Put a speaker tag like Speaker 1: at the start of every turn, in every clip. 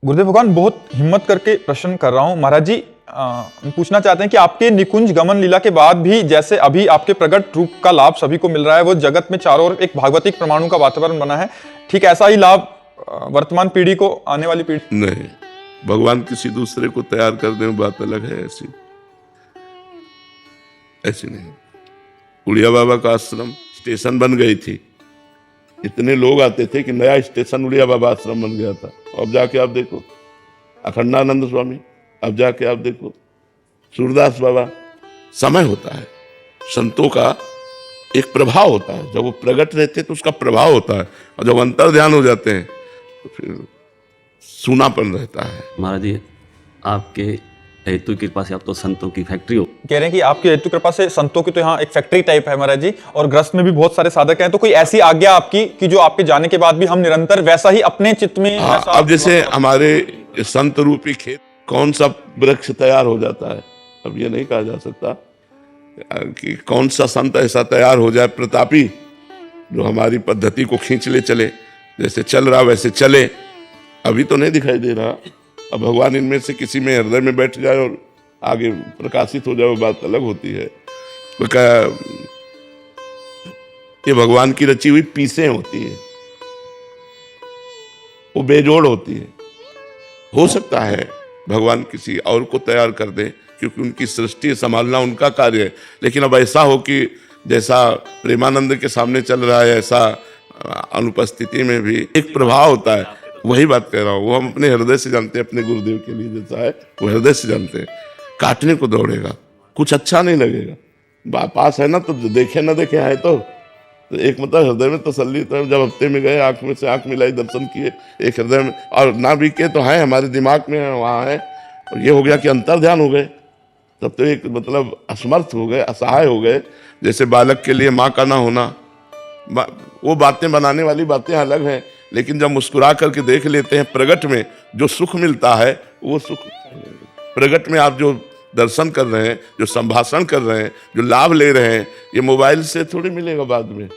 Speaker 1: गुरुदेव भगवान, बहुत हिम्मत करके प्रश्न कर रहा हूँ महाराज जी। हम पूछना चाहते हैं कि आपके निकुंज गमन लीला के बाद भी जैसे अभी आपके प्रकट रूप का लाभ सभी को मिल रहा है, वो जगत में चारों ओर एक भागवतिक परमाणु का वातावरण बना है, ठीक ऐसा ही लाभ वर्तमान पीढ़ी को, आने वाली पीढ़ी?
Speaker 2: नहीं, भगवान किसी दूसरे को तैयार कर दे बात अलग है, ऐसी नहीं। उड़िया बाबा का आश्रम स्टेशन बन गई थी, इतने लोग आते थे कि नया स्टेशन उड़िया बाबा आश्रम बन गया था। अब जाके आप देखो अखंडानंद स्वामी, अब जाके आप देखो सूरदास बाबा। समय होता है, संतों का एक प्रभाव होता है, जब वो प्रकट रहते हैं तो उसका प्रभाव होता है, और जब अंतर ध्यान हो जाते हैं तो फिर सूनापन रहता है।
Speaker 3: महाराज जी, आपके हेतु की कृपा से आप तो संतों की फैक्ट्री हो।
Speaker 1: कह रहे हैं कि आपकी हेतु कृपा से संतों की तो यहाँ एक फैक्ट्री टाइप है महाराज जी, और ग्रस्त में भी बहुत सारे साधक हैं। तो कोई ऐसी आज्ञा आपकी कि जो आपके जाने के बाद भी हम निरंतर वैसा ही अपने चित्त में
Speaker 2: अब जैसे हमारे संत रूपी खेत कौन सा वृक्ष तैयार हो जाता है, अब ये नहीं कहा जा सकता कि कौन सा संत ऐसा तैयार हो जाए प्रतापी जो हमारी पद्धति को खींच ले चले, जैसे चल रहा वैसे चले। अभी तो नहीं दिखाई दे रहा, अब भगवान इनमें से किसी में हृदय में बैठ जाए और आगे प्रकाशित हो जाए, वो बात अलग होती है। ये भगवान की रची हुई पीसें होती है, वो बेजोड़ होती है। हो सकता है भगवान किसी और को तैयार कर दे, क्योंकि उनकी सृष्टि संभालना उनका कार्य है। लेकिन अब ऐसा हो कि जैसा प्रेमानंद के सामने चल रहा है, ऐसा अनुपस्थिति में भी एक प्रभाव होता है। वही बात कह रहा हूँ, वो हम अपने हृदय से जानते हैं, अपने गुरुदेव के लिए जैसा है वो हृदय से जानते हैं। काटने को दौड़ेगा, कुछ अच्छा नहीं लगेगा। पास है ना तो देखे ना देखे है तो एक मतलब हृदय में तसल्ली। तो जब हफ्ते में गए, आंख में से आंख मिलाई, दर्शन किए, एक हृदय में, और ना भी के तो है हमारे दिमाग में है, वहाँ है। और ये हो गया कि अंतर ध्यान हो गए, तब तो एक मतलब असमर्थ हो गए, असहाय हो गए। जैसे बालक के लिए माँ का ना होना, वो बातें बनाने वाली बातें अलग हैं, लेकिन जब मुस्कुरा करके देख लेते हैं प्रगट में जो सुख मिलता है, वो सुख प्रगट में आप जो दर्शन कर रहे हैं, जो संभाषण कर रहे हैं, जो लाभ ले रहे हैं, ये मोबाइल से थोड़ी मिलेगा बाद में।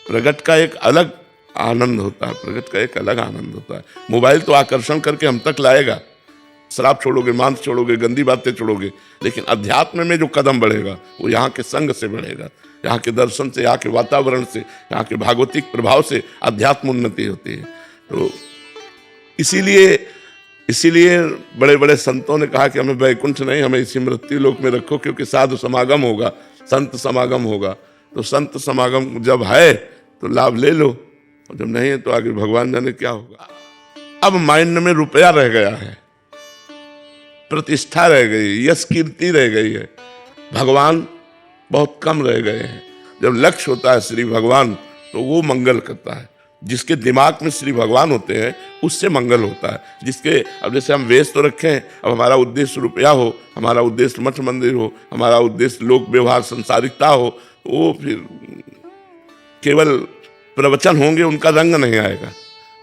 Speaker 2: प्रगट का एक अलग आनंद होता है, प्रगट का एक अलग आनंद होता है। मोबाइल तो आकर्षण करके हम तक लाएगा, शराब छोड़ोगे, मांस छोड़ोगे, गंदी बातें छोड़ोगे, लेकिन अध्यात्म में जो कदम बढ़ेगा वो यहाँ के संग से बढ़ेगा, यहाँ के दर्शन से, यहाँ के वातावरण से, यहाँ के भागवतिक प्रभाव से अध्यात्म उन्नति होती है। तो इसीलिए बड़े बड़े संतों ने कहा कि हमें वैकुंठ नहीं, हमें इसी मृत्यु लोक में रखो, क्योंकि साधु समागम होगा, संत समागम होगा। तो संत समागम जब है तो लाभ ले लो, और जब नहीं है तो आगे भगवान जाने क्या होगा। अब माइंड में रुपया रह गया है, प्रतिष्ठा रह गई, यश कीर्ति रह गई है, भगवान बहुत कम रह गए हैं। जब लक्ष्य होता है श्री भगवान तो वो मंगल करता है। जिसके दिमाग में श्री भगवान होते हैं उससे मंगल होता है। जिसके, अब जैसे हम वेश तो रखें, अब हमारा उद्देश्य रुपया हो, हमारा उद्देश्य मठ मंदिर हो, हमारा उद्देश्य लोक व्यवहार संसारिकता हो, वो फिर केवल प्रवचन होंगे, उनका रंग नहीं आएगा।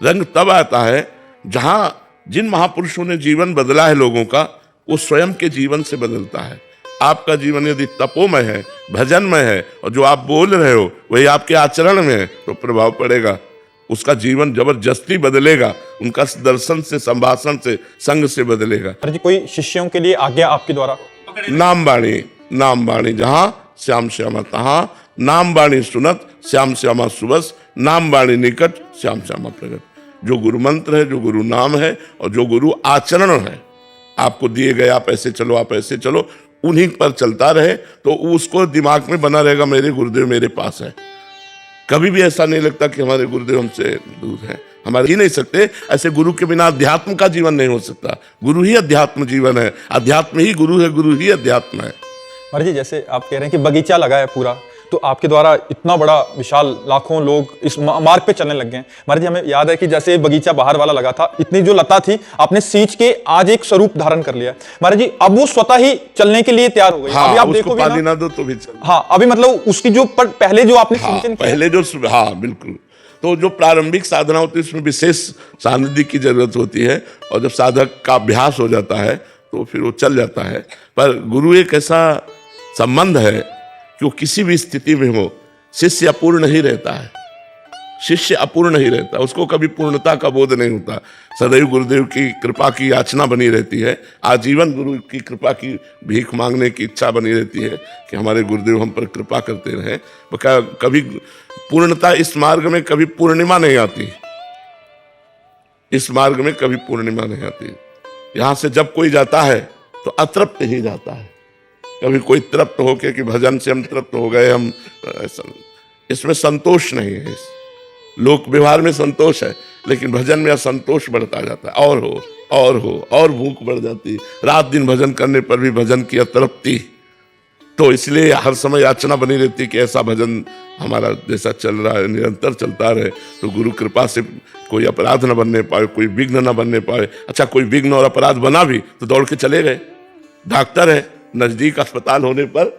Speaker 2: रंग तब आता है जहां जिन महापुरुषों ने जीवन बदला है लोगों का, वो स्वयं के जीवन से बदलता है। आपका जीवन यदि तपोमय है, भजनमय है, और जो आप बोल रहे हो वही आपके आचरण में है, तो प्रभाव पड़ेगा, उसका जीवन जबरदस्ती बदलेगा, उनका दर्शन से, संभाषण से, संग से बदलेगा।
Speaker 1: जी, कोई शिष्यों के लिए आज्ञा आपके द्वारा?
Speaker 2: नाम बाणी जहां श्याम श्यामा तहां, नाम बाणी सुनत श्याम श्यामा सुबस, नाम बाणी निकट श्याम श्यामा प्रगट। जो गुरु मंत्र है, जो गुरु नाम है, और जो गुरु आचरण है, आपको दिए गए आप ऐसे चलो, आप ऐसे चलो, उन्हीं पर चलता रहे तो उसको दिमाग में बना रहेगा, मेरे गुरुदेव मेरे पास है। कभी भी ऐसा नहीं लगता कि हमारे गुरुदेव हमसे दूर हैं, हमारे ही नहीं सकते। ऐसे गुरु के बिना अध्यात्म का जीवन नहीं हो सकता। गुरु ही अध्यात्म जीवन है, अध्यात्म ही गुरु है, गुरु ही अध्यात्म है।
Speaker 1: महाराज जी, जैसे आप कह रहे हैं कि बगीचा लगा है पूरा, तो आपके द्वारा इतना बड़ा विशाल लाखों लोग इस मार्ग पे चलने लग गए हैं। महाराज जी, हमें याद है कि जैसे बगीचा बाहर वाला लगा था, इतनी जो लता थी आपने सींच के आज एक स्वरूप धारण कर लिया। महाराज जी, अब वो स्वतः ही चलने के लिए तैयार हो गई।
Speaker 2: हाँ,
Speaker 1: अभी आप
Speaker 2: उसको
Speaker 1: देखो
Speaker 2: पानी ना दो तो भी चल।
Speaker 1: हाँ, अभी मतलब उसकी जो पहले जो आपने सिंचन किया,
Speaker 2: पहले जो, हाँ बिल्कुल। तो जो प्रारंभिक साधना होती है उसमें विशेष सानिध्य की जरूरत होती है, और जब साधक का अभ्यास हो जाता है तो फिर वो चल जाता है। पर गुरु एक ऐसा संबंध है कि वो किसी भी स्थिति में हो, शिष्य अपूर्ण नहीं रहता है। शिष्य अपूर्ण ही रहता, उसको कभी पूर्णता का बोध नहीं होता। सदैव गुरुदेव की कृपा की याचना बनी रहती है, आजीवन गुरु की कृपा की भीख मांगने की इच्छा बनी रहती है कि हमारे गुरुदेव हम पर कृपा करते रहे। कभी पूर्णता इस मार्ग में कभी पूर्णिमा नहीं आती, इस मार्ग में कभी पूर्णिमा नहीं आती। यहाँ से जब कोई जाता है तो अतृप्त ही जाता है, कभी कोई तृप्त होके कि भजन से हम तृप्त हो गए, हम ऐसा, इसमें संतोष नहीं है। इस लोक व्यवहार में संतोष है, लेकिन भजन में असंतोष बढ़ता जाता है, और भूख बढ़ जाती है, रात दिन भजन करने पर भी भजन की अतृप्ति। तो इसलिए हर समय याचना बनी रहती है कि ऐसा भजन हमारा जैसा चल रहा है निरंतर चलता रहे, तो गुरु कृपा से कोई अपराध न बनने पाए, कोई विघ्न न बनने पाए। अच्छा, कोई विघ्न और अपराध बना भी तो दौड़ के चले गए, डॉक्टर है, नजदीक अस्पताल होने पर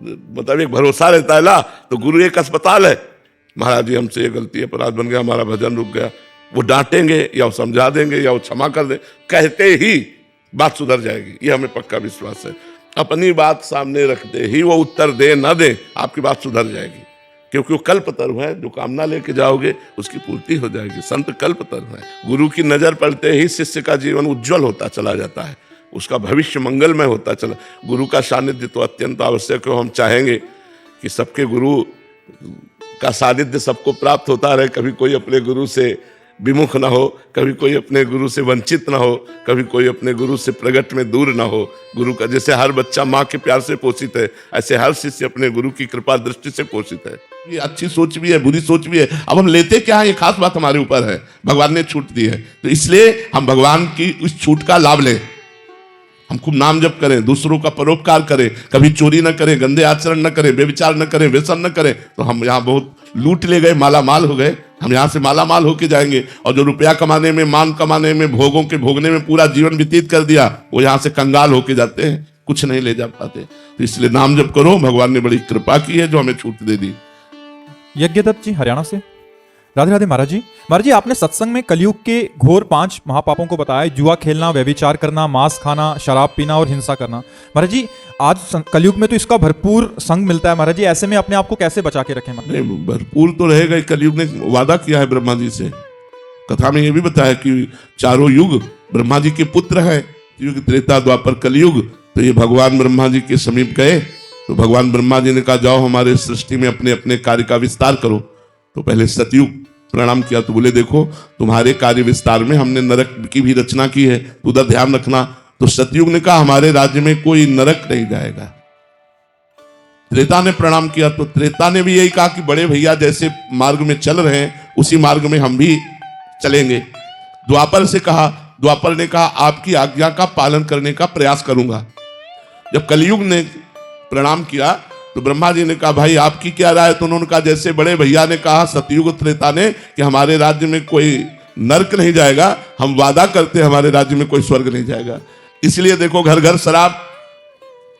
Speaker 2: मतलब एक भरोसा रहता है ना, तो गुरु एक अस्पताल है, महाराज जी हमसे ये गलती अपराध बन गया, हमारा भजन रुक गया, वो डांटेंगे या वो समझा देंगे या वो क्षमा कर दे, कहते ही बात सुधर जाएगी, ये हमें पक्का विश्वास है। अपनी बात सामने रखते ही वो उत्तर दे न दे, आपकी बात सुधर जाएगी, क्योंकि वो कल्पतरु है, जो कामना लेके जाओगे उसकी पूर्ति हो जाएगी। संत कल्पतरु है, गुरु की नजर पड़ते ही शिष्य का जीवन उज्जवल होता चला जाता है, उसका भविष्य मंगलमय होता चला। गुरु का सानिध्य तो अत्यंत आवश्यक है। हम चाहेंगे कि सबके गुरु का सानिध्य सबको प्राप्त होता रहे, कभी कोई अपने गुरु से विमुख ना हो, कभी कोई अपने गुरु से वंचित ना हो, कभी कोई अपने गुरु से प्रगट में दूर ना हो। गुरु का जैसे हर बच्चा माँ के प्यार से पोषित है, ऐसे हर शिष्य अपने गुरु की कृपा दृष्टि से पोषित है। ये अच्छी सोच भी है, बुरी सोच भी है, अब हम लेते क्या है ये खास बात हमारे ऊपर है। भगवान ने छूट दी है, तो इसलिए हम भगवान की उस छूट का लाभ लें। हम खूब नाम जप करें, दूसरों का परोपकार करें, कभी चोरी न करें, गंदे आचरण न करें, बेविचार न करें, व्यसन न करें, तो हम यहाँ बहुत लूट ले गए, माला माल हो गए। हम यहाँ से माला माल होके जाएंगे, और जो रुपया कमाने में, मान कमाने में, भोगों के भोगने में पूरा जीवन व्यतीत कर दिया, वो यहाँ से कंगाल होके जाते हैं, कुछ नहीं ले जा पाते। तो इसलिए नाम जप करो, भगवान ने बड़ी कृपा की है जो हमें छूट दे दी।
Speaker 4: यज्ञदत्त जी हरियाणा से। राधे राधे महाराज जी। महाराज जी, आपने सत्संग में कलयुग के घोर 5 महापापों को बताया, जुआ खेलना, व्यभिचार करना, मांस खाना, शराब पीना और हिंसा करना। महाराज जी, आज कलयुग में तो इसका भरपूर संग मिलता है महाराज जी, ऐसे में अपने आप को कैसे बचा के रखें?
Speaker 2: नहीं, भरपूर तो रहेगा। कलयुग ने वादा किया है ब्रह्मा जी से, कथा में यह भी बताया कि चारों युग ब्रह्मा जी के पुत्र हैं, युग त्रेता द्वापर कलयुग। तो ये भगवान ब्रह्मा जी के समीप गए, तो भगवान ब्रह्मा जी ने कहा जाओ हमारे सृष्टि में अपने अपने कार्य का विस्तार करो। तो पहले सतयुग प्रणाम किया, तो बोले देखो तुम्हारे कार्य विस्तार में हमने नरक की भी रचना की है, तो उधर ध्यान रखना। तो सतयुग ने कहा हमारे राज्य में कोई नरक नहीं जाएगा। त्रेता ने प्रणाम किया, तो त्रेता ने भी यही कहा कि बड़े भैया जैसे मार्ग में चल रहे हैं उसी मार्ग में हम भी चलेंगे। द्वापर से कहा, द्वापर ने कहा आपकी आज्ञा का पालन करने का प्रयास करूंगा। जब कलयुग ने प्रणाम किया तो ब्रह्मा जी ने कहा भाई आपकी क्या राय है? तो उन्होंने कहा जैसे बड़े भैया ने कहा सतयुग त्रेता ने कि हमारे राज्य में कोई नरक नहीं जाएगा, हम वादा करते हैं हमारे राज्य में कोई स्वर्ग नहीं जाएगा। इसलिए देखो घर घर शराब,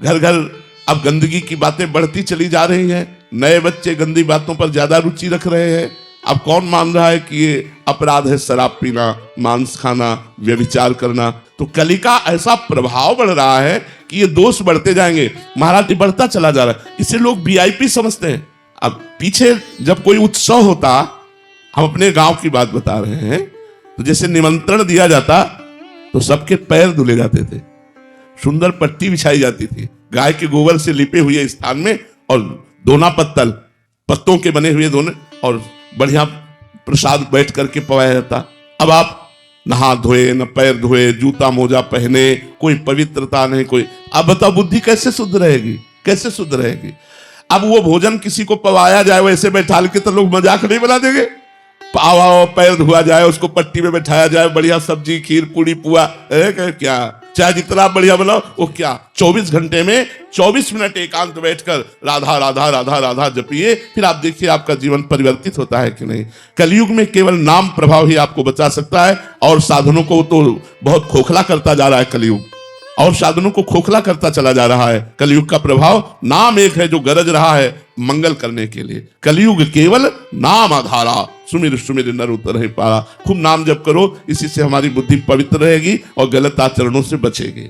Speaker 2: घर घर अब गंदगी की बातें बढ़ती चली जा रही हैं, नए बच्चे गंदी बातों पर ज्यादा रुचि रख रहे हैं। अब कौन मान रहा है कि ये अपराध है शराब पीना, मांस खाना, व्यभिचार करना? तो कली का ऐसा प्रभाव बढ़ रहा है कि ये दोष बढ़ते जाएंगे, महाराज ये बढ़ता चला जा रहा है। इसे लोग वीआईपी समझते हैं। अब पीछे जब कोई उत्सव होता, हम अपने गांव की बात बता रहे हैं, तो जैसे निमंत्रण दिया जाता तो सबके पैर धुले जाते थे, सुंदर पट्टी बिछाई जाती थी गाय के गोबर से लिपे हुए स्थान में, और दोना पत्तल पत्तों के बने हुए दोने, और बढ़िया प्रसाद बैठ करके पवाया जाता। अब आप नहा धोए, न पैर धोए, जूता मोजा पहने, कोई पवित्रता नहीं, कोई। अब बताओ बुद्धि कैसे शुद्ध रहेगी, कैसे शुद्ध रहेगी? अब वो भोजन किसी को पवाया जाए वैसे बैठा के तो लोग मजाक नहीं बना देंगे। पावा पैर धुआ जाए, उसको पट्टी में बैठाया जाए, बढ़िया सब्जी, खीर, पूड़ी, पुआ, क्या चाहे जितना बढ़िया बनाओ वो क्या 24 घंटे में 24 मिनट एकांत बैठकर राधा राधा राधा राधा जपिए, फिर आप देखिए आपका जीवन परिवर्तित होता है कि नहीं। कलयुग में केवल नाम प्रभाव ही आपको बचा सकता है, और साधनों को तो बहुत खोखला करता जा रहा है कलयुग, और साधनों को खोखला करता चला जा रहा है। कलयुग का प्रभाव नाम एक है जो गरज रहा है मंगल करने के लिए। कलयुग केवल नाम आधारा, सुमिर सुमिर नर उतर नहीं पारा। खूब नाम जप करो, इसी से हमारी बुद्धि पवित्र रहेगी और गलत आचरणों से बचेगी।